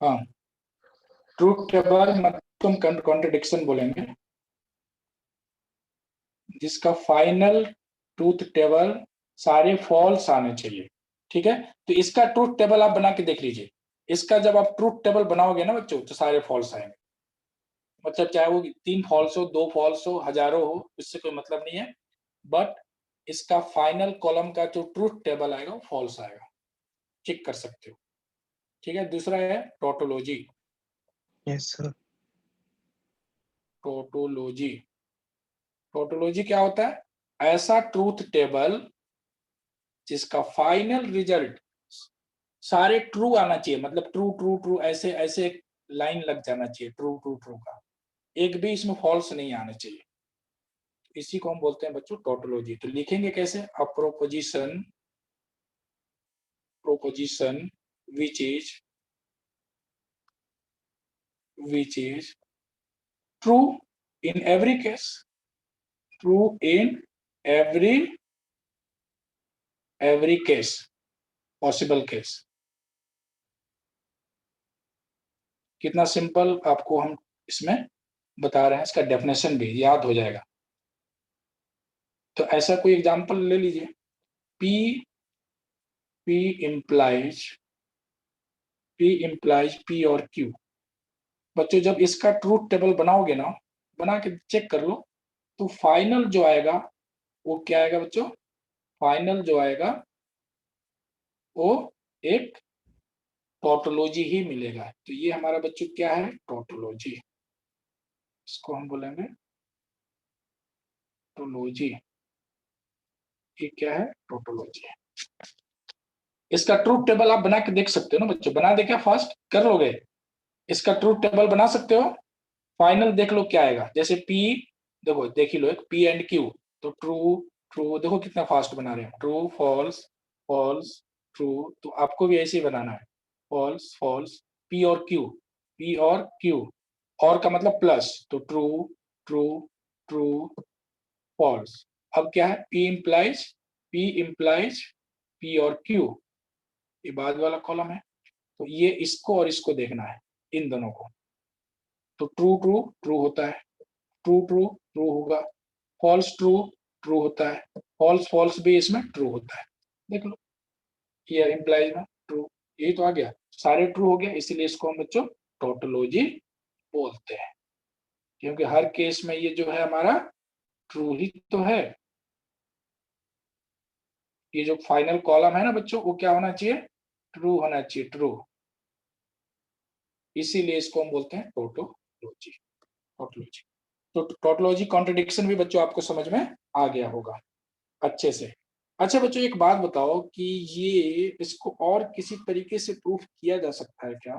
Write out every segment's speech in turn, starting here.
हाँ, truth table मतलब तुम कॉन्ट्रडिक्शन बोलेंगे, जिसका फाइनल ट्रूथ टेबल सारे फॉल्स आने चाहिए। ठीक है, तो इसका ट्रूथ टेबल आप बना के देख लीजिए। इसका जब आप ट्रूथ टेबल बनाओगे ना बच्चों, तो सारे फॉल्स आएंगे। मतलब चाहे वो 3 फॉल्स हो, 2 फॉल्स हो, हजारों हो, इससे कोई मतलब नहीं है। बट इसका फाइनल कॉलम का जो ट्रूथ टेबल आएगा वो फॉल्स आएगा, चेक कर सकते हो। ठीक है, दूसरा है tautology. Yes sir. Tautology, tautology क्या होता है? ऐसा ट्रूथ टेबल जिसका फाइनल रिजल्ट सारे ट्रू आना चाहिए, मतलब ट्रू ट्रू ट्रू, ऐसे ऐसे लाइन लग जाना चाहिए ट्रू ट्रू ट्रू का, एक भी इसमें फॉल्स नहीं आना चाहिए। इसी को हम बोलते हैं बच्चों टोटोलॉजी। तो लिखेंगे कैसे? अ proposition, proposition which is true in every case, true in every case, possible case। कितना सिंपल आपको हम इसमें बता रहे हैं, इसका डेफिनेशन भी याद हो जाएगा। तो ऐसा कोई एग्जांपल ले लीजिए, P P implies P और Q। बच्चों जब इसका ट्रूथ टेबल बनाओगे ना, बना के चेक कर लो, तो फाइनल जो आएगा वो क्या आएगा बच्चों? फाइनल जो आएगा वो एक टोटोलॉजी ही मिलेगा। तो ये हमारा बच्चों क्या है? टोटोलॉजी। इसको हम बोलेंगे टोटोलॉजी। ये क्या है? टोटोलॉजी। इसका ट्रूथ टेबल आप बना के देख सकते हो ना बच्चों, बना दे क्या? फास्ट कर लोगे? इसका ट्रूथ टेबल बना सकते हो? फाइनल देख लो क्या आएगा। जैसे P, देखो देख ही लो, एक P एंड Q, तो ट्रू ट्रू, देखो कितना फास्ट बना रहे हैं, ट्रू फॉल्स फॉल्स ट्रू। तो आपको भी ऐसे ही बनाना है, फॉल्स फॉल्स, P और Q, P और Q, और का मतलब प्लस, तो ट्रू ट्रू ट्रू फॉल्स। अब क्या है? P P और Q, ये बाद वाला कॉलम है। तो ये इसको और इसको देखना है, इन दोनों को। तो ट्रू ट्रू ट्रू होता है, ट्रू ट्रू ट्रू होगा, फॉल्स ट्रू ट्रू होता है, फॉल्स फॉल्स भी इसमें ट्रू होता है। देख लो, ये इंप्लाइज में ट्रू, यही तो आ गया, सारे ट्रू हो गया। इसीलिए इसको हम बच्चों टोटोलॉजी बोलते हैं, क्योंकि हर केस में ये जो है हमारा ट्रू ही तो है। ये जो फाइनल कॉलम है ना बच्चों, वो क्या होना चाहिए? ट्रू होना चाहिए, ट्रू। इसीलिए इसको हम बोलते हैं टोटोलॉजी, टोटोलॉजी। तो टोटोलॉजी कॉन्ट्रडिक्शन भी बच्चों आपको समझ में आ गया होगा अच्छे से। अच्छा बच्चों एक बात बताओ कि ये इसको और किसी तरीके से प्रूफ किया जा सकता है क्या?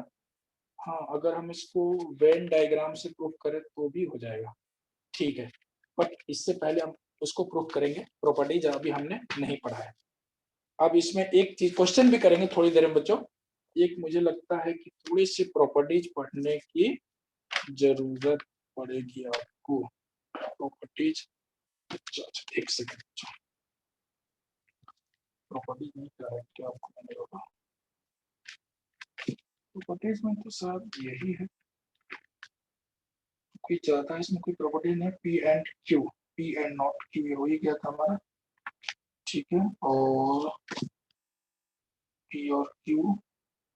हाँ, अगर हम इसको वेन डायग्राम से प्रूफ करें तो भी हो जाएगा, ठीक है। बट इससे पहले हम उसको प्रूफ करेंगे, प्रॉपर्टीज अभी हमने नहीं पढ़ा है। अब इसमें एक चीज क्वेश्चन भी करेंगे थोड़ी देर में बच्चों। एक मुझे लगता है कि थोड़ी सी प्रॉपर्टीज पढ़ने की जरूरत पड़ेगी आपको। प्रॉपर्टीज, एक सेकंड, प्रॉपर्टीज नहीं कर रहा है क्या आपको? मैंने बोला प्रॉपर्टीज में तो सब यही है, कोई ज्यादा इसमें कोई प्रॉपर्टी नहीं। पी एंड नॉट क्यू, ये हो ही गया था हमारा, ठीक है। और पी और क्यू,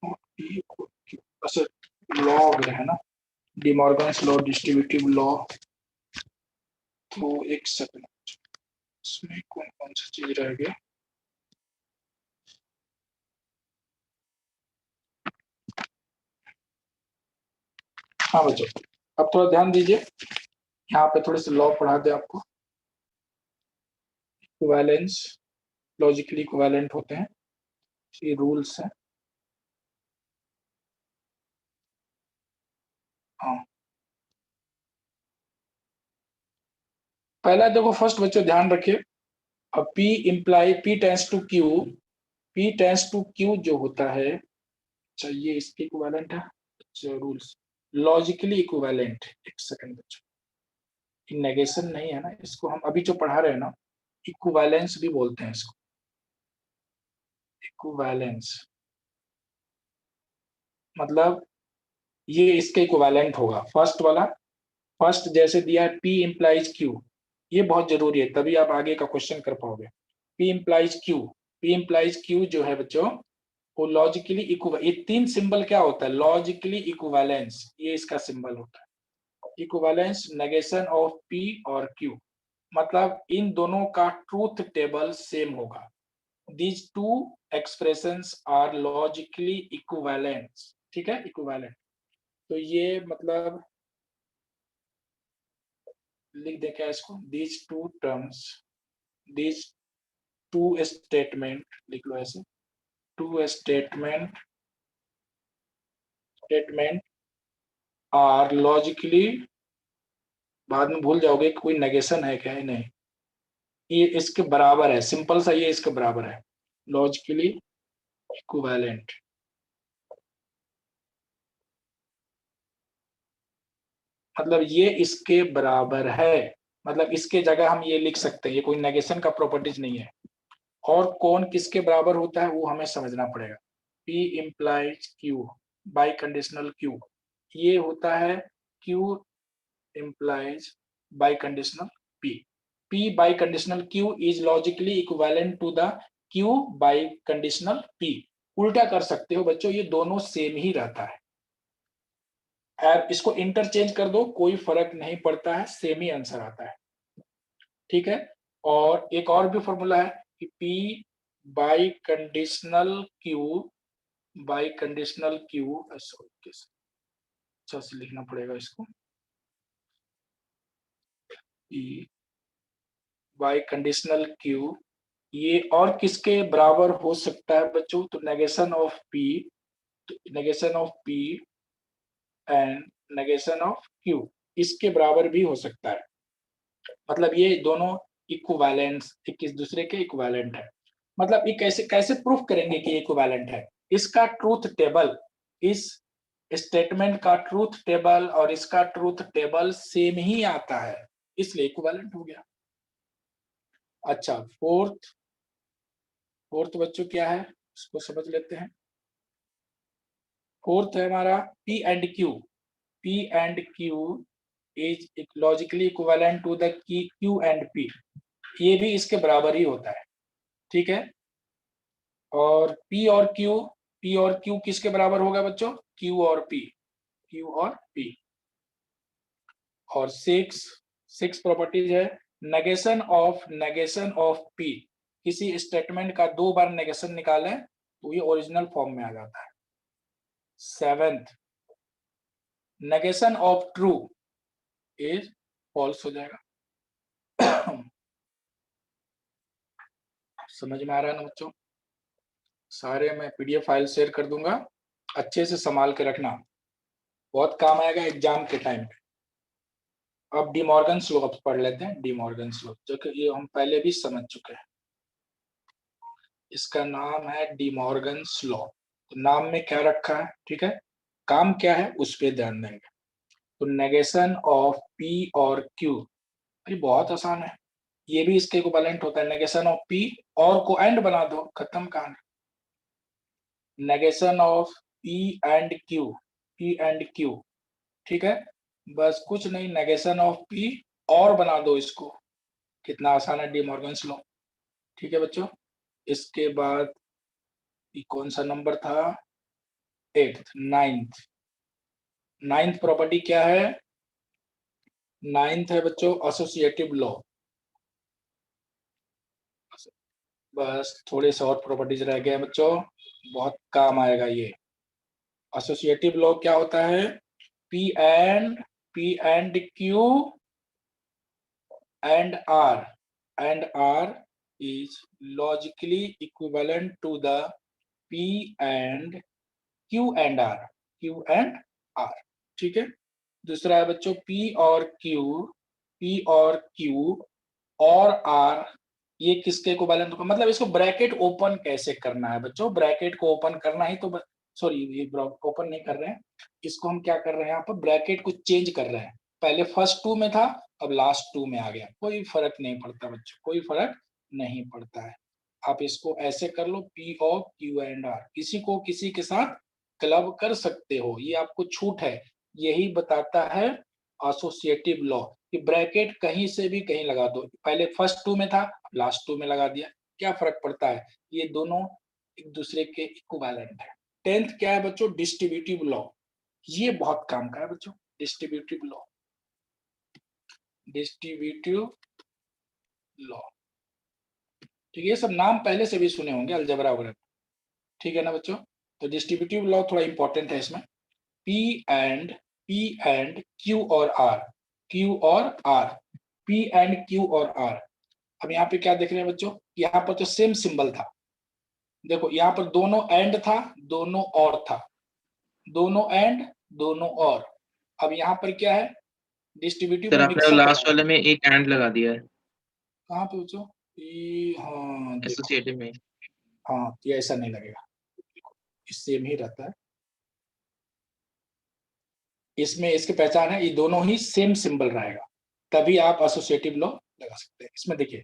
और पी और क्यू, अच्छा लॉ वगैरह है ना, डिमॉर्गन्स लॉ, डिस्ट्रीब्यूटिव लॉ। तो एक सेकंड, इसमें कौन कौन सा चीज रह गया? हाँ बच्चों, अब थोड़ा ध्यान दीजिए, यहाँ पे थोड़े से लॉ पढ़ा दे आपको। इक्विवेलेंस, लॉजिकली इक्विवेलेंट होते हैं, ये रूल्स हैं। हाँ, पहला देखो, फर्स्ट बच्चों ध्यान रखिए, अब P imply P tends to Q, P tends to Q जो होता है, अच्छा ये इसके इक्विवेलेंट है। अच्छा रूल्स, लॉजिकली इक्विवेलेंट, एक सेकंड बच्चों, नेगेशन नहीं है ना, इसको हम अभी जो पढ़ा रहे हैं ना, इक्विवेलेंस भी बोलते हैं इसको, इक्विवेलेंस। मतलब ये इसके इक्विवेलेंट होगा। फर्स्ट वाला, फर्स्ट जैसे दिया है P इम्प्लाइज Q, ये बहुत जरूरी है, तभी आप आगे का क्वेश्चन कर पाओगे। P implies Q, P implies Q जो है बच्चों वो लॉजिकली इक्विवेलेंस, ये तीन सिंबल क्या होता है, लॉजिकली इक्विवेलेंस, ये इसका सिंबल होता है। इक्विवेलेंस नेगेशन ऑफ P और Q, मतलब इन दोनों का ट्रूथ टेबल सेम होगा। These two expressions are logically equivalent, ठीक है, इक्विवेलेंट। तो ये मतलब लिख दे क्या इसको, these two terms, these two statement लिख लो ऐसे, टू स्टेटमेंट आर लॉजिकली, बाद में भूल जाओगे कोई नेगेशन है क्या है, नहीं, ये इसके बराबर है, सिंपल सा ये इसके बराबर है, लॉजिकली इक्विवेलेंट। मतलब ये इसके बराबर है, मतलब इसके जगह हम ये लिख सकते हैं, ये कोई नेगेशन का प्रॉपर्टीज नहीं है। और कौन किसके बराबर होता है वो हमें समझना पड़ेगा। P implies Q biconditional Q, ये होता है Q implies biconditional P। P biconditional Q is logically equivalent to the Q biconditional P। उल्टा कर सकते हो बच्चों, ये दोनों सेम ही रहता है। इसको इंटरचेंज कर दो, कोई फर्क नहीं पड़ता है, सेम ही आंसर आता है, ठीक है। और एक और भी फॉर्मूला है कि P biconditional Q biconditional Q, अच्छा से लिखना पड़ेगा इसको, P बाई कंडीशनल Q, ये और किसके बराबर हो सकता है बच्चों, तो negation of P, negation of P and negation of Q, इसके बराबर भी हो सकता है। मतलब ये दोनों इक्विवेलेंट्स, एक इस दूसरे के इक्विवेलेंट है। मतलब ये कैसे कैसे प्रूफ करेंगे कि इक्विवेलेंट है, इसका ट्रूथ टेबल, इस स्टेटमेंट का ट्रूथ टेबल और इसका ट्रूथ टेबल सेम ही आता है, इसलिए इक्विवेलेंट हो गया। अच्छा, फोर्थ, फोर्थ बच्चों क्या है उसको समझ लेते हैं। फोर्थ है हमारा P and Q, P and Q is logically equivalent to the Q and P, ये भी इसके बराबर ही होता है, ठीक है। और P और Q, P और Q किसके बराबर होगा बच्चों, Q और P, Q और P। और सिक्स प्रॉपर्टीज है, नेगेशन ऑफ P, किसी स्टेटमेंट का दो बार नेगेशन निकालें तो ये ओरिजिनल फॉर्म में आ जाता है। Seventh, negation of true is false हो जाएगा। समझ में आ रहा है ना बच्चों, सारे मैं PDF फाइल शेयर कर दूंगा, अच्छे से संभाल के रखना, बहुत काम आएगा एग्जाम के टाइम पे। अब डी मॉर्गन्स लॉ पढ़ लेते हैं, डी मॉर्गन्स लॉ, जो कि ये हम पहले भी समझ चुके हैं। इसका नाम है डी मॉर्गन्स लॉ, तो नाम में क्या रखा है, ठीक है, काम क्या है उस पर ध्यान देंगे। तो नेगेशन ऑफ P और Q, ये बहुत आसान है, ये भी इसके इक्विवेलेंट होता है, नेगेशन ऑफ P और को एंड बना दो, खत्म कहानी। Negation of P and Q, P and Q, ठीक है, बस कुछ नहीं, नेगेशन ऑफ P और बना दो इसको, कितना आसान है डी मॉर्गन्स लॉ, ठीक है बच्चों। इसके बाद कौन सा नंबर था, एट्थ, नाइन्थ प्रॉपर्टी क्या है, नाइन्थ है बच्चों एसोसिएटिव लॉ। बस थोड़े से और प्रॉपर्टीज रह गए बच्चों, बहुत काम आएगा ये। एसोसिएटिव लॉ क्या होता है, P and Q and R is logically equivalent to the P and Q and R, ठीक है। दूसरा है बच्चों P और Q और R, ये किसके इक्विवेलेंट होगा, मतलब इसको ब्रैकेट ओपन कैसे करना है बच्चों, ब्रैकेट को ओपन करना ही तो, सॉरी ये ओपन नहीं कर रहे हैं, इसको हम क्या कर रहे हैं, यहाँ पर ब्रैकेट को चेंज कर रहे हैं, पहले फर्स्ट टू में था अब लास्ट टू में आ गया, कोई फर्क नहीं पड़ता बच्चों, कोई फर्क नहीं पड़ता है। आप इसको ऐसे कर लो, P of Q and R, किसी को किसी के साथ क्लब कर सकते हो, ये आपको छूट है। यही बताता है एसोसिएटिव लॉ कि ब्रैकेट कहीं से भी कहीं लगा दो। पहले फर्स्ट टू में था, लास्ट टू में लगा दिया, क्या फर्क पड़ता है? ये दोनों एक दूसरे के इक्विवेलेंट है। 10th क्या है बच्चों? Distributive law. ये बहुत काम का है बच्चों, डिस्ट्रीब्यूटिव लॉ। डिस्ट्रीब्यूटिव लॉ, ठीक है, ये सब नाम पहले से भी सुने होंगे अलजेब्रा वगैरह, ठीक है ना बच्चों? तो डिस्ट्रीब्यूटिव लॉ थोड़ा इंपॉर्टेंट है इसमें। पी एंड क्यू और आर, क्यू और आर, पी एंड क्यू और आर। अब यहाँ पे क्या देख रहे हैं बच्चों? यहाँ पर तो सेम सिंबल था, देखो यहाँ पर दोनों एंड था, दोनों और था, दोनों एंड, दोनों और। अब यहाँ पर क्या है? डिस्ट्रीब्यूटिव सर में आपने मिक्सअप लास्ट है। वाले में एक एंड लगा दिया है कहाँ पे बच्चों? हाँ देखो, एसोसिएटिव में। हाँ ये ऐसा नहीं लगेगा, सेम ही रहता है इसमें। इसकी पहचान है, ये दोनों ही सेम सिंबल रहेगा, तभी आप एसोसिएटिव लॉ लगा सकते हैं। इसमें देखिए,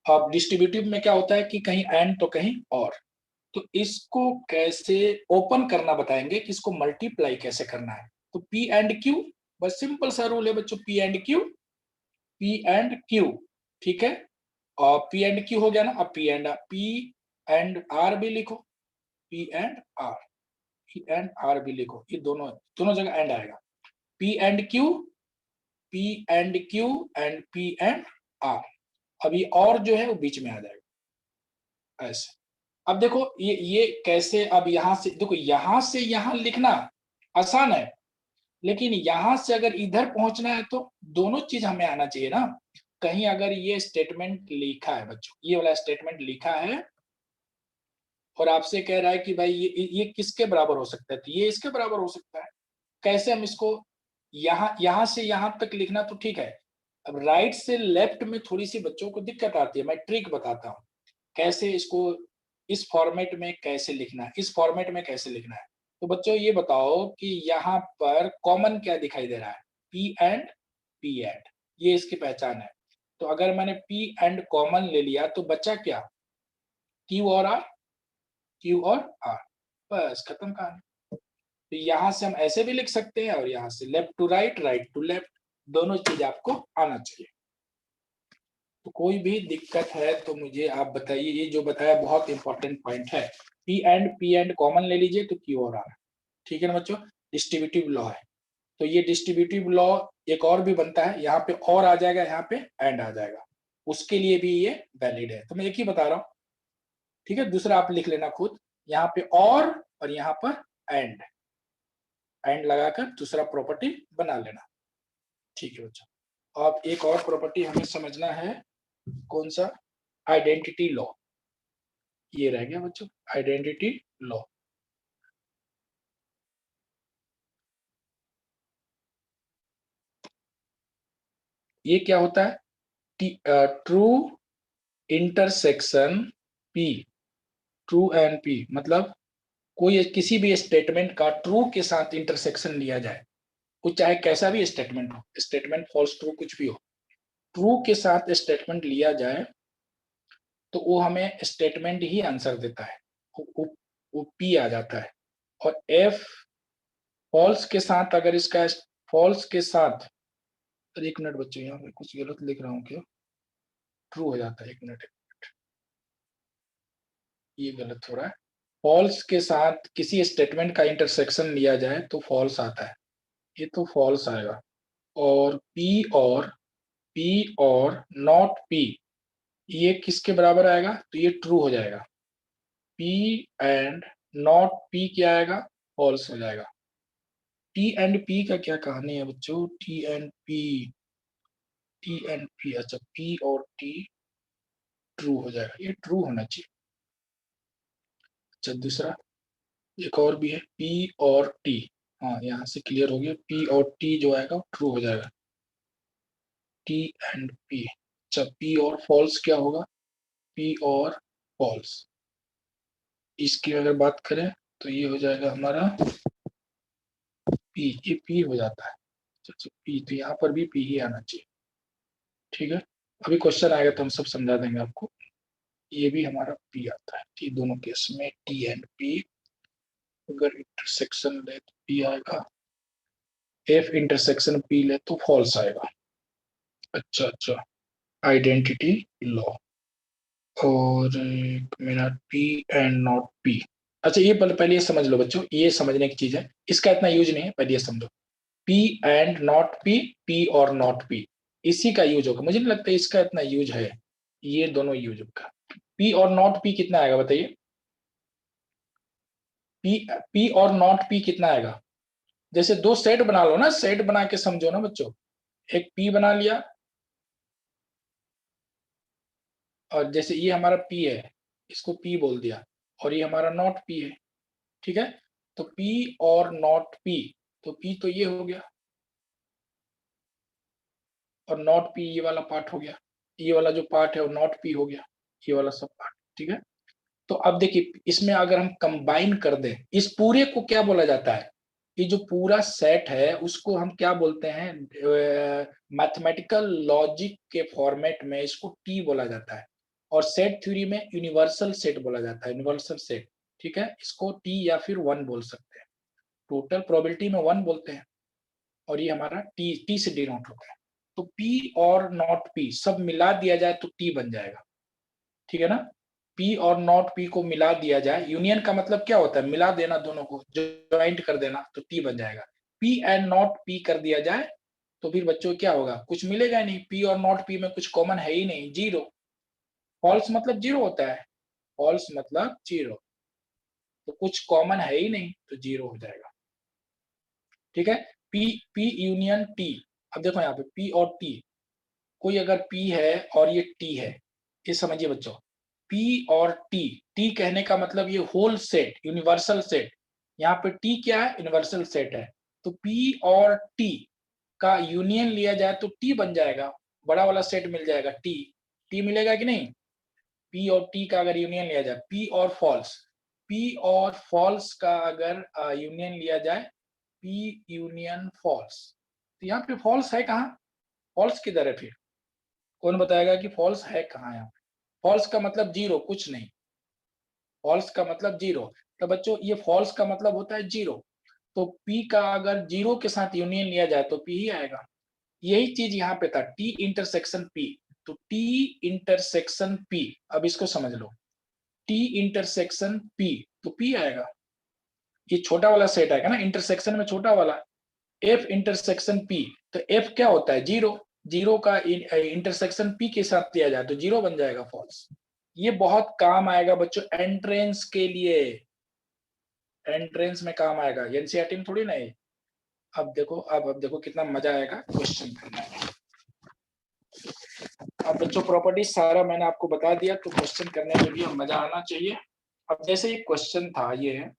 अब डिस्ट्रीब्यूटिव में क्या होता है कि कहीं एंड तो कहीं और, तो इसको कैसे ओपन करना बताएंगे कि इसको मल्टीप्लाई कैसे करना है। तो पी एंड क्यू, बस सिंपल सा रूल है बच्चों, P and Q, P and Q, ठीक है। और पी एंड क्यू हो गया ना, अब पी एंड आर भी लिखो, P and R, P and R भी लिखो, ये दोनों दोनों जगह एंड आएगा। P and Q, P and Q and P and R. अब ये और जो है वो बीच में आ जाएगा ऐसे। अब देखो ये कैसे, अब यहां से देखो, यहां से यहां लिखना आसान है, लेकिन यहां से अगर इधर पहुंचना है तो दोनों चीज हमें आना चाहिए ना। कहीं अगर ये स्टेटमेंट लिखा है बच्चों, ये वाला स्टेटमेंट लिखा है और आपसे कह रहा है कि भाई ये किसके बराबर हो सकता है, तो ये इसके बराबर हो सकता है। कैसे हम इसको यहां से यहां तक लिखना तो ठीक है, अब राइट से लेफ्ट में थोड़ी सी बच्चों को दिक्कत आती है। मैं ट्रिक बताता हूँ कैसे इसको इस फॉर्मेट में कैसे लिखना है, इस फॉर्मेट में कैसे लिखना है। तो बच्चों ये बताओ कि यहाँ पर कॉमन क्या दिखाई दे रहा है? पी एंड, ये इसकी पहचान है। तो अगर मैंने पी एंड कॉमन ले लिया तो बचा क्या? क्यू और आर, क्यू और आर, बस खत्म कहानी। तो यहाँ से हम ऐसे भी लिख सकते हैं और यहाँ से left to right, right to left, दोनों चीज आपको आना चाहिए। तो कोई भी दिक्कत है तो मुझे आप बताइए, ये जो बताया बहुत इंपॉर्टेंट पॉइंट है। पी एंड कॉमन ले लीजिए तो क्यू और आर, ठीक है ना बच्चों? डिस्ट्रीब्यूटिव लॉ है, तो ये डिस्ट्रीब्यूटिव लॉ एक और भी बनता है, यहाँ पे और आ जाएगा, यहाँ पे एंड आ जाएगा, उसके लिए भी ये वैलिड है। तो मैं एक ही बता रहा हूँ, ठीक है, दूसरा आप लिख लेना खुद। यहाँ पे और यहाँ पर एंड, एंड लगाकर दूसरा प्रॉपर्टी बना लेना, ठीक है बच्चों। अब एक और प्रॉपर्टी हमें समझना है, कौन सा? Identity law. ये रह गया बच्चों, आइडेंटिटी लॉ। ये क्या होता है? True intersection P, true and P मतलब कोई किसी भी स्टेटमेंट का ट्रू के साथ इंटरसेक्शन लिया जाए, वो चाहे कैसा भी स्टेटमेंट हो, स्टेटमेंट फॉल्स ट्रू कुछ भी हो, ट्रू के साथ स्टेटमेंट लिया जाए तो वो हमें स्टेटमेंट ही आंसर देता है, वो पी आ जाता है। और एफ फॉल्स के साथ, अगर इसका फॉल्स के साथ, तो एक मिनट बच्चों, यहाँ पे कुछ गलत लिख रहा हूँ क्या? ट्रू हो जाता है, एक मिनट, ये गलत हो रहा है। फॉल्स के साथ किसी स्टेटमेंट का इंटरसेक्शन लिया जाए तो फॉल्स आता है, ये तो फॉल्स आएगा। और पी और नॉट पी, ये किसके बराबर आएगा? तो ये ट्रू हो जाएगा। पी एंड नॉट पी क्या आएगा? फॉल्स हो जाएगा। टी एंड पी का क्या कहानी है बच्चों? टी एंड पी, अच्छा पी और टी ट्रू हो जाएगा, ये ट्रू होना चाहिए। अच्छा दूसरा एक और भी है, पी और टी, हाँ यहाँ से क्लियर हो गया, पी और टी जो आएगा ट्रू हो जाएगा, टी एंड पी। अच्छा पी और फॉल्स क्या होगा? पी और फॉल्स, इसकी अगर बात करें तो ये हो जाएगा हमारा पी, ये पी हो जाता है। अच्छा पी, तो यहाँ पर भी पी ही आना चाहिए, ठीक है। अभी क्वेश्चन आएगा तो हम सब समझा देंगे आपको। ये भी हमारा पी आता है, ठीक, दोनों केस में टी एंड पी अगर इंटरसेक्शन ले तो पी आएगा, एफ इंटरसेक्शन पी ले तो फॉल्स आएगा। अच्छा अच्छा, आइडेंटिटी लॉ। और एक minute, P and not P. अच्छा ये पहले ये समझ लो बच्चों, ये समझने की चीज है, इसका इतना यूज नहीं है, पहले ये समझो। P and not P, P और नॉट पी, इसी का यूज होगा। मुझे नहीं लगता इसका इतना यूज है, ये दोनों यूज होगा। पी और नॉट पी कितना आएगा बताइए? पी और नॉट पी कितना आएगा? जैसे दो सेट बना लो ना, सेट बना के समझो ना बच्चों। एक पी बना लिया, और जैसे ये हमारा पी है, इसको पी बोल दिया, और ये हमारा नॉट पी है, ठीक है? तो पी और नॉट पी, तो पी तो ये हो गया, और नॉट पी ये वाला पार्ट हो गया, ये वाला जो पार्ट है वो नॉट पी हो गया, ये वाला सब पार्ट, ठीक है? तो अब देखिए, इसमें अगर हम कंबाइन कर दें, इस पूरे को क्या बोला जाता है? ये जो पूरा सेट है उसको हम क्या बोलते हैं? मैथमेटिकल लॉजिक के फॉर्मेट में इसको टी बोला जाता है, और सेट थ्योरी में यूनिवर्सल सेट बोला जाता है, यूनिवर्सल सेट, ठीक है? इसको टी या फिर वन बोल सकते हैं। टोटल प्रोबेबिलिटी में वन बोलते हैं, और ये हमारा टी, टी से डिनोट होता है। तो पी और नॉट पी सब मिला दिया जाए तो टी बन जाएगा, ठीक है ना? पी और नॉट पी को मिला दिया जाए, यूनियन का मतलब क्या होता है? मिला देना, दोनों को ज्वाइंट कर देना, तो टी बन जाएगा। पी एंड नॉट पी कर दिया जाए तो फिर बच्चों क्या होगा? कुछ मिलेगा नहीं, पी और नॉट पी में कुछ कॉमन है ही नहीं, जीरो। फॉल्स मतलब जीरो होता है, फॉल्स मतलब जीरो, तो कुछ कॉमन है ही नहीं, तो जीरो हो जाएगा, ठीक है? P, P union T. अब देखो यहाँ पे पी और टी, कोई अगर पी है और ये टी है, ये समझिए बच्चों, पी और टी, टी कहने का मतलब ये होल सेट, यूनिवर्सल सेट। यहाँ पे टी क्या है? यूनिवर्सल सेट है। तो पी और टी का यूनियन लिया जाए तो टी बन जाएगा, बड़ा वाला सेट मिल जाएगा, टी, टी मिलेगा कि नहीं? पी और टी का अगर यूनियन लिया जाए, पी और फॉल्स, पी और फॉल्स का अगर यूनियन लिया जाए, पी यूनियन फॉल्स, तो यहाँ पे फॉल्स है कहाँ? फॉल्स किधर है फिर? कौन बताएगा कि फॉल्स है कहाँ? यहाँ फॉल्स का मतलब जीरो, कुछ नहीं, फॉल्स का मतलब जीरो। तो बच्चों ये फॉल्स का मतलब होता है जीरो, तो पी का अगर जीरो के साथ यूनियन लिया जाए तो पी ही आएगा। यही चीज यहाँ पे था, टी इंटरसेक्शन पी, तो टी इंटरसेक्शन पी, अब इसको समझ लो, टी इंटरसेक्शन पी, तो पी आएगा, ये छोटा वाला सेट आएगा ना, इंटरसेक्शन में छोटा वाला। एफ इंटरसेक्शन पी, तो एफ क्या होता है? जीरो, जीरो का इंटरसेक्शन पी के साथ दिया जाए तो जीरो बन जाएगा, फॉल्स। ये बहुत काम आएगा बच्चों एंट्रेंस के लिए, एंट्रेंस में काम आएगा, एनसीईआरटी में थोड़ी ना है। अब देखो कितना मजा आएगा क्वेश्चन करने में। अब बच्चों प्रॉपर्टी सारा मैंने आपको बता दिया, तो क्वेश्चन करने में भी मजा आना चाहिए। अब जैसे ये क्वेश्चन था, ये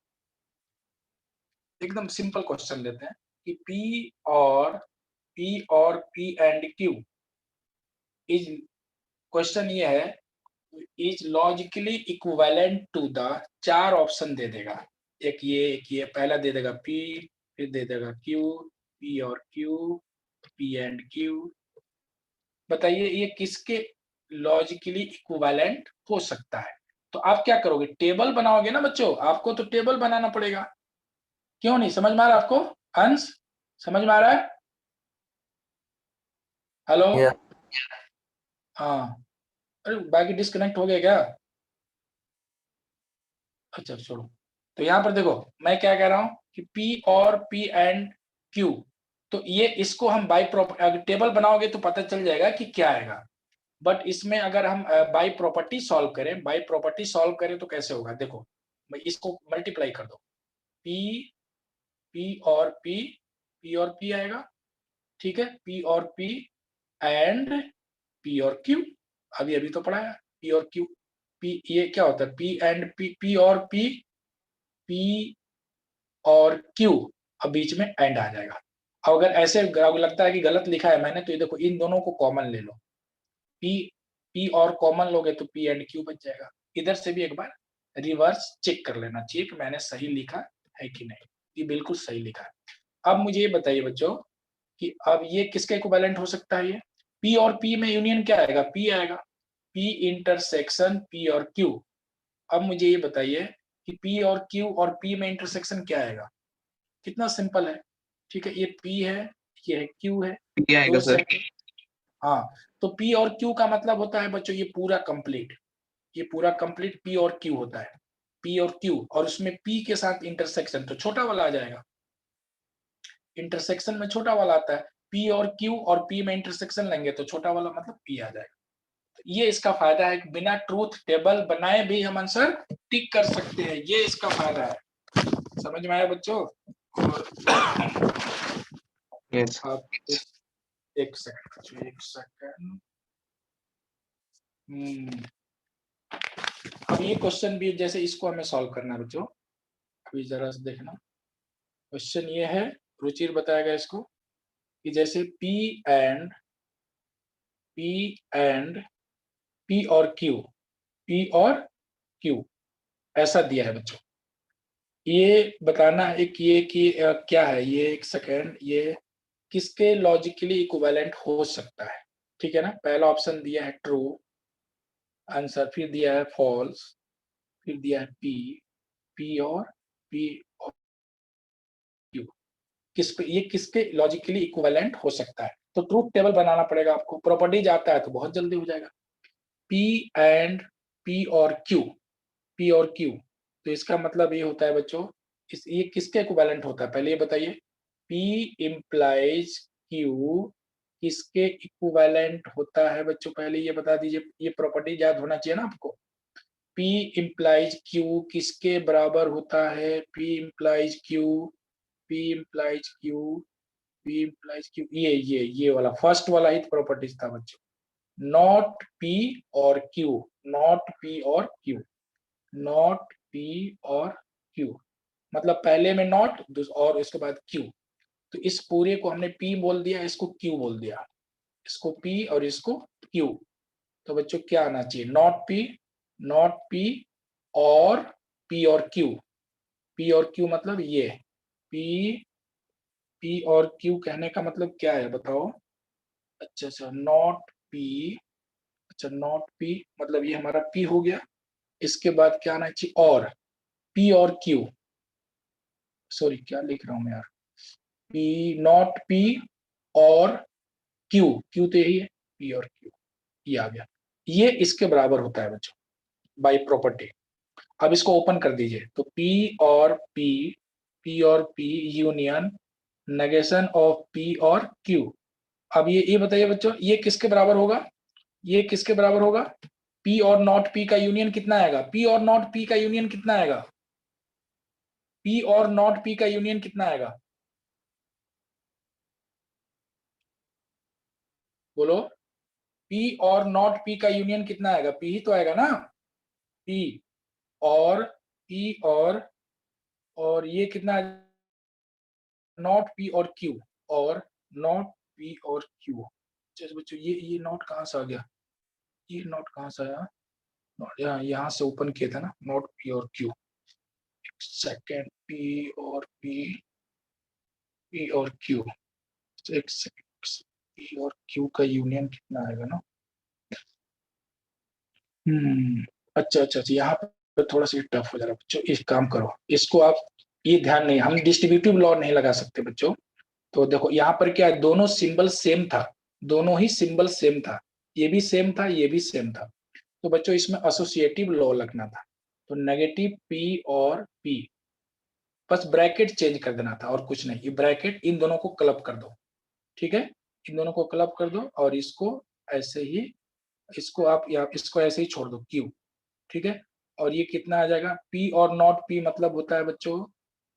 एकदम सिंपल क्वेश्चन लेते हैं कि P and Q is, question ये है, is logically equivalent to the, चार ऑप्शन दे देगा, एक ये पहला दे देगा P, फिर दे देगा Q, P और Q, P एंड Q। बताइए ये किसके लॉजिकली इक्विवेलेंट हो सकता है? तो आप क्या करोगे? टेबल बनाओगे ना बच्चों, आपको तो टेबल बनाना पड़ेगा। क्यों नहीं समझ में आ रहा आपको? अंश समझ में आ रहा है? हेलो? Yeah. हाँ, अरे बाकी डिस्कनेक्ट हो गया क्या? अच्छा छोड़ो। तो यहाँ पर देखो मैं क्या कह रहा हूँ कि P और P एंड Q, तो ये इसको हम बाई प्रॉपर्टी, टेबल बनाओगे तो पता चल जाएगा कि क्या आएगा। बट इसमें अगर हम बाई प्रॉपर्टी सॉल्व करें, बाई प्रॉपर्टी सॉल्व करें तो कैसे होगा? देखो मैं इसको मल्टीप्लाई कर दो, P, P और P आएगा, ठीक है? P और P एंड P और Q, अभी अभी तो पढ़ा है, P और Q, P ये क्या होता है? P एंड P और P और Q, अब बीच में एंड आ जाएगा। अब अगर ऐसे लगता है कि गलत लिखा है मैंने, तो ये देखो इन दोनों को कॉमन ले लो, P और कॉमन लोगे तो P एंड Q बच जाएगा। इधर से भी एक बार रिवर्स चेक कर लेना चाहिए कि मैंने सही लिखा है कि नहीं, ये बिल्कुल सही लिखा है। अब मुझे ये बताइए बच्चों कि अब ये किसके इक्विवेलेंट हो सकता है? ये P और P में यूनियन क्या आएगा? P आएगा, P इंटरसेक्शन P और Q। अब मुझे ये बताइए कि P और Q और P में इंटरसेक्शन क्या आएगा। कितना सिंपल है, ठीक है। ये P है, ये है Q है, P आएगा दो सर। सेट। हाँ, तो P और Q का मतलब होता है बच्चों ये पूरा कंप्लीट, ये पूरा कंप्लीट P और Q होता है। P और Q और उसमें P के साथ इंटरसेक्शन तो छोटा वाला आ जाएगा। इंटरसेक्शन में छोटा वाला आता है, P और Q और P में इंटरसेक्शन लेंगे तो छोटा वाला मतलब P आ जाएगा। तो ये इसका फायदा है, बिना ट्रूथ टेबल बनाए भी हम आंसर टिक कर सकते हैं, ये इसका फायदा है। समझ में आया बच्चों? और यस आप एक सेकंड, एक सेकंड। अब ये क्वेश्चन भी जैसे इसको हमें सॉल्व करना है बच्चों। अभी जरा से देखना, क्वेश्चन ये है, रुचिर बताएगा इसको कि जैसे P एंड P और Q ऐसा दिया है बच्चों। ये बताना है कि क्या है ये, एक सेकेंड, ये किसके लॉजिकली इक्विवेलेंट हो सकता है, ठीक है ना। पहला ऑप्शन दिया है ट्रू आंसर, फिर दिया है फॉल्स, फिर दिया है P और Q। ये किसके लॉजिकली इक्विवेलेंट हो सकता है, तो ट्रूथ टेबल बनाना पड़ेगा आपको। प्रॉपर्टीज आता है तो बहुत जल्दी हो जाएगा। P एंड P और Q, तो इसका मतलब ये होता है बच्चों, ये किसके इक्विवेलेंट होता है पहले ये बताइए। P इम्प्लाइज Q किसके इक्विवेलेंट होता है बच्चों, पहले ये बता दीजिए। ये प्रॉपर्टी याद होना चाहिए ना आपको। P इम्प्लाइज Q किसके बराबर होता है, P implies Q, P implies Q, P implies Q, ये वाला फर्स्ट वाला ही प्रॉपर्टीज था बच्चों। नॉट P और Q, नॉट P और Q, नॉट P और Q, मतलब पहले में नॉट और इसके बाद Q। तो इस पूरे को हमने P बोल दिया, इसको Q बोल दिया, इसको P और इसको Q। तो बच्चों क्या आना चाहिए, नॉट P और P और Q। P और Q मतलब ये P और Q कहने का मतलब क्या है बताओ। अच्छा, नॉट P, अच्छा नॉट P मतलब ये हमारा P हो गया। इसके बाद क्या आना चाहिए, और P और Q, सॉरी क्या लिख रहा हूं मैं यार, P नॉट P और Q तो यही है, P और Q, ये आ गया। ये इसके बराबर होता है बच्चों बाय प्रॉपर्टी। अब इसको ओपन कर दीजिए, तो P और P union negation of P और Q। अब ये बताइए बच्चों, ये किसके बराबर होगा, ये किसके बराबर होगा। P और नॉट P का यूनियन कितना आएगा, P और नॉट P का यूनियन कितना आएगा, P और नॉट P का यूनियन कितना आएगा, बोलो। P और नॉट P का यूनियन कितना आएगा, P ही तो आएगा ना। P और P और ये कितना, नॉट P और Q, और नॉट P और Q। जैसे बच्चों ये नॉट कहाँ से आ गया, ये नॉट कहाँ से आया, यहाँ से ओपन किया था ना, नॉट P और Q। सेकेंड P और Q, एक सेकेंड, P और Q का यूनियन कितना आएगा ना। अच्छा, यहाँ पर थोड़ा सा टफ हो जा रहा है बच्चों। एक काम करो, इसको आप ये ध्यान नहीं, हम डिस्ट्रीब्यूटिव लॉ नहीं लगा सकते बच्चों। तो देखो यहाँ पर क्या है, दोनों सिंबल सेम था, दोनों ही सिंबल सेम था, ये भी सेम था, ये भी सेम था। तो बच्चों इसमें एसोसिएटिव लॉ लगना था, तो नेगेटिव P और P, बस ब्रैकेट चेंज कर देना था और कुछ नहीं। ये ब्रैकेट इन दोनों को क्लब कर दो, ठीक है, इन दोनों को क्लब कर दो और इसको ऐसे ही, इसको आप या इसको ऐसे ही छोड़ दो Q, ठीक है। और ये कितना आ जाएगा, P और नॉट P मतलब होता है बच्चों,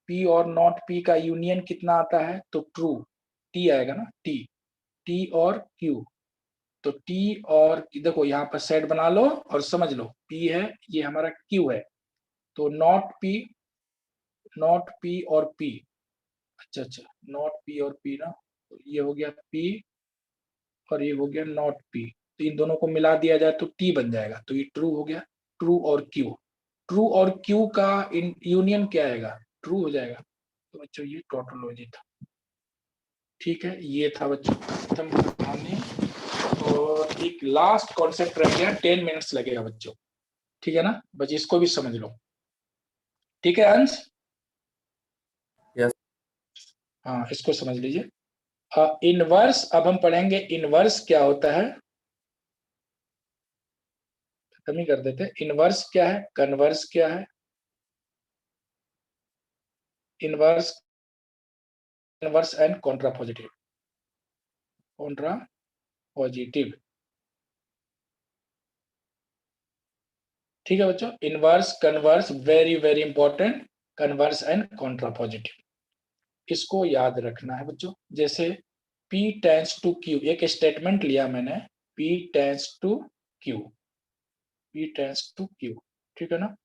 P और नॉट P का यूनियन कितना आता है, तो ट्रू, T आएगा ना, T और Q। तो T और देखो यहाँ पर सेट बना लो और समझ लो, P है, ये हमारा Q है, तो नॉट P और P, अच्छा, नॉट P और P ना, तो ये हो गया P और ये हो गया नॉट P। तो इन दोनों को मिला दिया जाए तो T बन जाएगा, तो ये ट्रू हो गया, ट्रू और Q का यूनियन क्या आएगा, ट्रू हो जाएगा। तो बच्चों ये टोटोलॉजी था, ठीक है, ये था बच्चों खत्म कहानी। और एक लास्ट कॉन्सेप्ट रह गया, 10 मिनट्स लगेगा बच्चों, ठीक है ना, बस इसको भी समझ लो। ठीक है अंश? यस। हाँ, इसको समझ लीजिए। इनवर्स, अब हम पढ़ेंगे इनवर्स क्या होता है, खत्म ही कर देते। इनवर्स क्या है, कन्वर्स क्या है, inverse, converse and contrapositive. Contrapositive, ठीक है बच्चों। Inverse, converse, very very important, converse and contrapositive, इसको याद रखना है बच्चों। जैसे P टेंस टू Q, एक स्टेटमेंट लिया मैंने, P tends to Q, P tends to Q, ठीक है ना।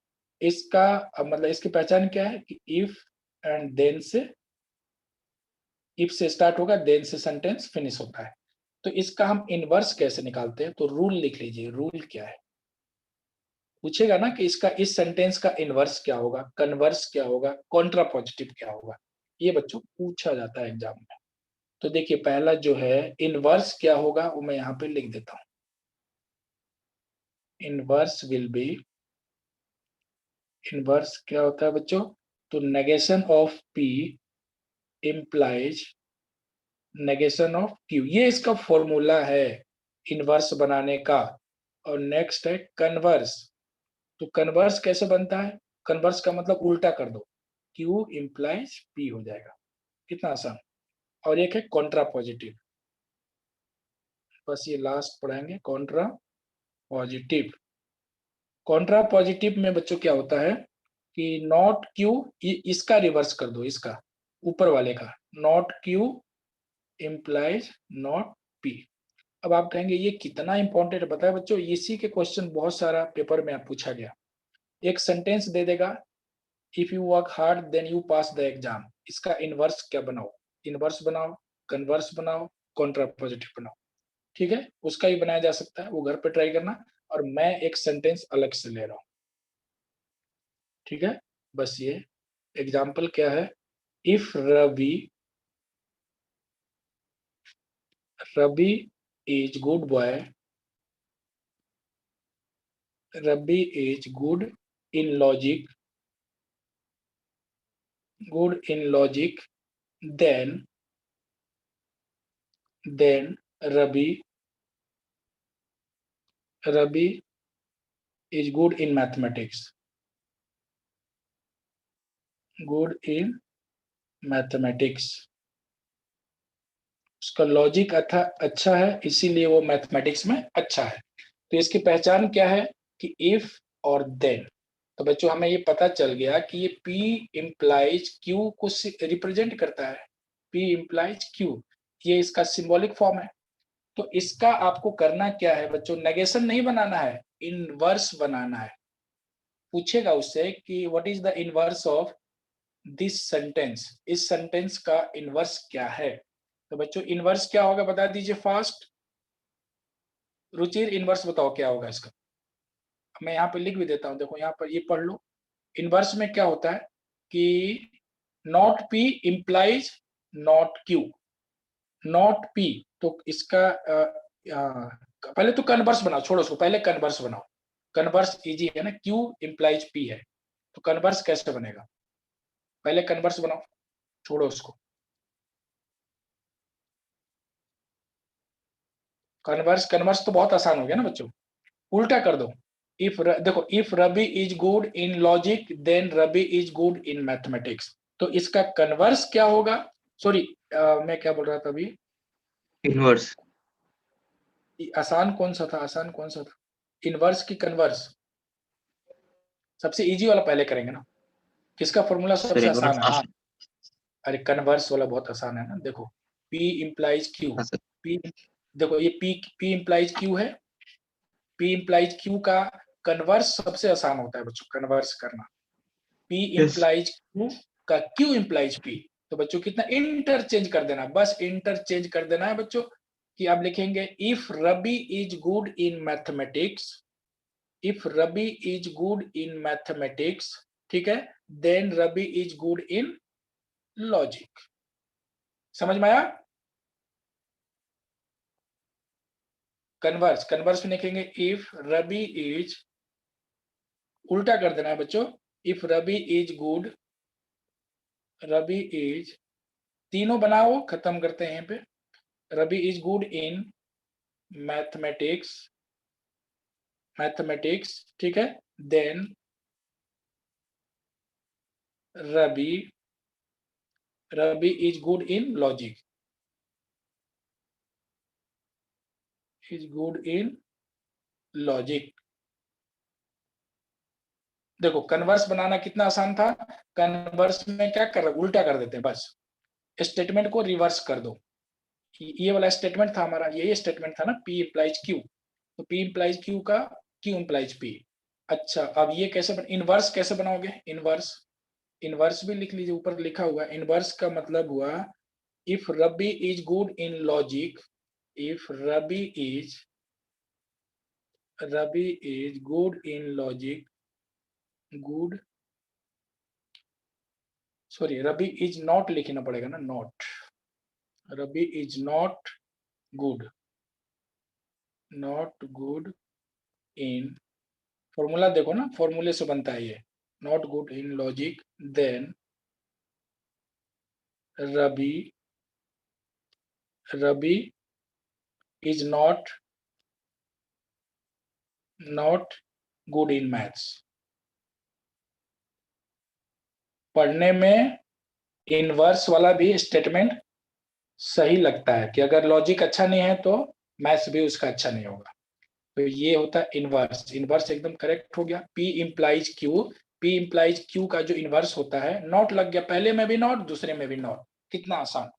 इसका मतलब इसकी पहचान क्या है कि इफ एंड देन से, इफ से स्टार्ट होगा, देन से सेंटेंस फिनिश होता है। तो इसका हम इनवर्स कैसे निकालते हैं, तो रूल लिख लीजिए। रूल क्या है, पूछेगा ना कि इसका, इस सेंटेंस का इनवर्स क्या होगा, कन्वर्स क्या होगा, कॉन्ट्रा पॉजिटिव क्या होगा, ये बच्चों पूछा जाता है एग्जाम में। तो देखिए पहला जो है इनवर्स क्या होगा, वो मैं यहाँ पे लिख देता हूं। इनवर्स विल बी, इनवर्स क्या होता है बच्चों, तो negation of P implies negation of Q, ये इसका फॉर्मूला है इनवर्स बनाने का। और नेक्स्ट है कन्वर्स, तो कन्वर्स कैसे बनता है, कन्वर्स का मतलब उल्टा कर दो, Q इम्प्लाइज P हो जाएगा, कितना आसान। और एक है कॉन्ट्रा पॉजिटिव, बस ये लास्ट पढ़ाएंगे, कॉन्ट्रा पॉजिटिव। कॉन्ट्रा पॉजिटिव में बच्चों क्या होता है कि नॉट Q, इसका रिवर्स कर दो, इसका ऊपर वाले का, not Q implies not P। अब आप कहेंगे ये कितना इंपॉर्टेंट है, बताए बच्चों, इसी के क्वेश्चन बहुत सारा पेपर में पूछा गया। एक सेंटेंस दे देगा, if you work hard then you pass the exam, इसका इनवर्स क्या बनाओ, इनवर्स बनाओ, कन्वर्स बनाओ, कॉन्ट्रा पॉजिटिव बनाओ, ठीक है। उसका ही बनाया जा सकता है, वो घर पे ट्राई करना। और मैं एक सेंटेंस अलग से ले रहा हूं, ठीक है। बस ये एग्जाम्पल क्या है, if Ravi, Ravi is good boy, Ravi is good in logic, good in logic, then Rabi is good in mathematics, good in mathematics, उसका लॉजिक अच्छा है, इसीलिए वो मैथमेटिक्स में अच्छा है। तो इसकी पहचान क्या है कि इफ और देन। तो बच्चों हमें ये पता चल गया कि ये P इम्प्लाइज Q को रिप्रेजेंट करता है, P इम्प्लाइज Q, ये इसका सिंबॉलिक फॉर्म है। तो इसका आपको करना क्या है बच्चों, नेगेशन नहीं बनाना है, इनवर्स बनाना है। पूछेगा उससे कि what is the inverse of this sentence, इस सेंटेंस का इनवर्स क्या है। तो बच्चों इनवर्स क्या होगा बता दीजिए फास्ट, रुचिर इनवर्स बताओ क्या होगा इसका। मैं यहाँ पे लिख भी देता हूँ, देखो यहाँ पर ये पढ़ लो। इनवर्स में क्या होता है कि not P implies not Q, not P, तो इसका पहले तो कन्वर्स बनाओ, छोड़ो उसको, पहले कन्वर्स बनाओ। कन्वर्स इजी है ना, Q इम्प्लाइज P है, तो कन्वर्स कैसे बनेगा, पहले कन्वर्स बनाओ, छोड़ो उसको। कन्वर्स, कन्वर्स तो बहुत आसान हो गया ना बच्चों, उल्टा कर दो। इफ देखो, if Ravi is good in logic then Ravi is good in mathematics, तो इसका कन्वर्स क्या होगा। सॉरी, मैं क्या बोल रहा था अभी, इनवर्स। आसान कौन सा था, आसान कौन सा था, इनवर्स की कन्वर्स, सबसे इजी वाला पहले करेंगे ना, किसका फॉर्मूला सर सबसे आसान इनवर्स है। हाँ, अरे कन्वर्स वाला बहुत आसान है ना, देखो P इम्प्लाइज Q, हाँ सर। P, देखो ये P इम्प्लाइज Q है, P इम्प्लाइज Q का कन्वर्स सबसे आसान होता है बच्चों, कन्वर्स करना। P इम्प्लाइज Q का Q इम्प्लाइज P, तो बच्चों कितना इंटरचेंज कर देना, बस इंटरचेंज कर देना है बच्चों। कि आप लिखेंगे if Ravi is good in mathematics, if Ravi is good in mathematics, ठीक है, then Ravi is good in logic. समझ में आया। कन्वर्स, कन्वर्स में लिखेंगे इफ रवि इज, उल्टा कर देना है बच्चों, if Ravi is good, Ravi is, तीनों बनाओ, खत्म करते हैं यहाँ पे। Ravi is good in mathematics, mathematics, ठीक है। Then Ravi, Ravi is good in logic, is good in logic. देखो कन्वर्स बनाना कितना आसान था। कन्वर्स में क्या कर रहे, उल्टा कर देते हैं बस, स्टेटमेंट को रिवर्स कर दो। ये वाला स्टेटमेंट था हमारा, यही स्टेटमेंट था ना, P इम्प्लाइज Q, तो P इम्प्लाइज Q का Q इम्प्लाइज P। अच्छा अब ये कैसे इनवर्स कैसे बनाओगे, इनवर्स, इनवर्स भी लिख लीजिए, ऊपर लिखा हुआ है। इनवर्स का मतलब हुआ if Rabi is good in logic, if Rabi is good in logic, good, sorry Rabi is not लिखना पड़ेगा ना, not, Rabi is not good, not good in, formula देखो ना, फॉर्मूले से बनता है ये, not good in logic, then Rabi, Rabi is not good in maths. पढ़ने में इनवर्स वाला भी स्टेटमेंट सही लगता है कि अगर लॉजिक अच्छा नहीं है तो मैथ्स भी उसका अच्छा नहीं होगा, तो ये होता है इनवर्स। इनवर्स एकदम करेक्ट हो गया। P implies Q, P implies Q का जो इनवर्स होता है, नॉट लग गया, पहले में भी नॉट, दूसरे में भी नॉट। कितना आसान,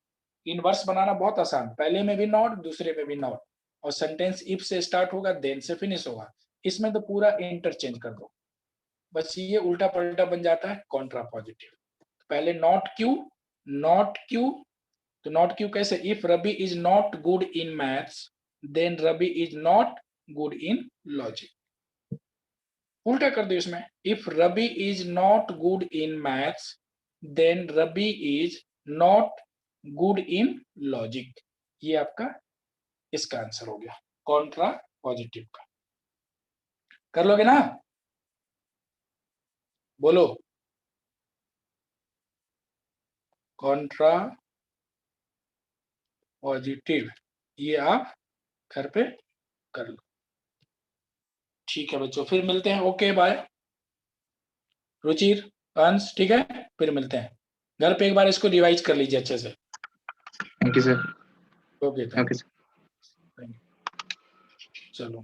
इनवर्स बनाना बहुत आसान, पहले में भी नॉट, दूसरे में भी नॉट, और सेंटेंस इफ से स्टार्ट होगा, देन से फिनिश होगा। इसमें तो पूरा इंटरचेंज कर दो, बस ये उल्टा पलटा बन जाता है कॉन्ट्रा पॉजिटिव। पहले नॉट क्यू, नॉट क्यू, तो नॉट क्यू कैसे, if Rabi is not good in maths then Rabi is not good in logic. उल्टा कर दो इसमें, if Rabi is not good in maths then Rabi is not good in logic. ये आपका इसका आंसर हो गया कॉन्ट्रा पॉजिटिव का। कर लोगे ना, बोलो, कॉन्ट्रा पॉजिटिव, ये आप घर पे कर लो। ठीक है बच्चों, फिर मिलते हैं, ओके बाय। रुचिर, अंश, ठीक है, फिर मिलते हैं। घर पे एक बार इसको रिवाइज कर लीजिए अच्छे से। Thank you sir. Okay, thank okay you, sir. चलो।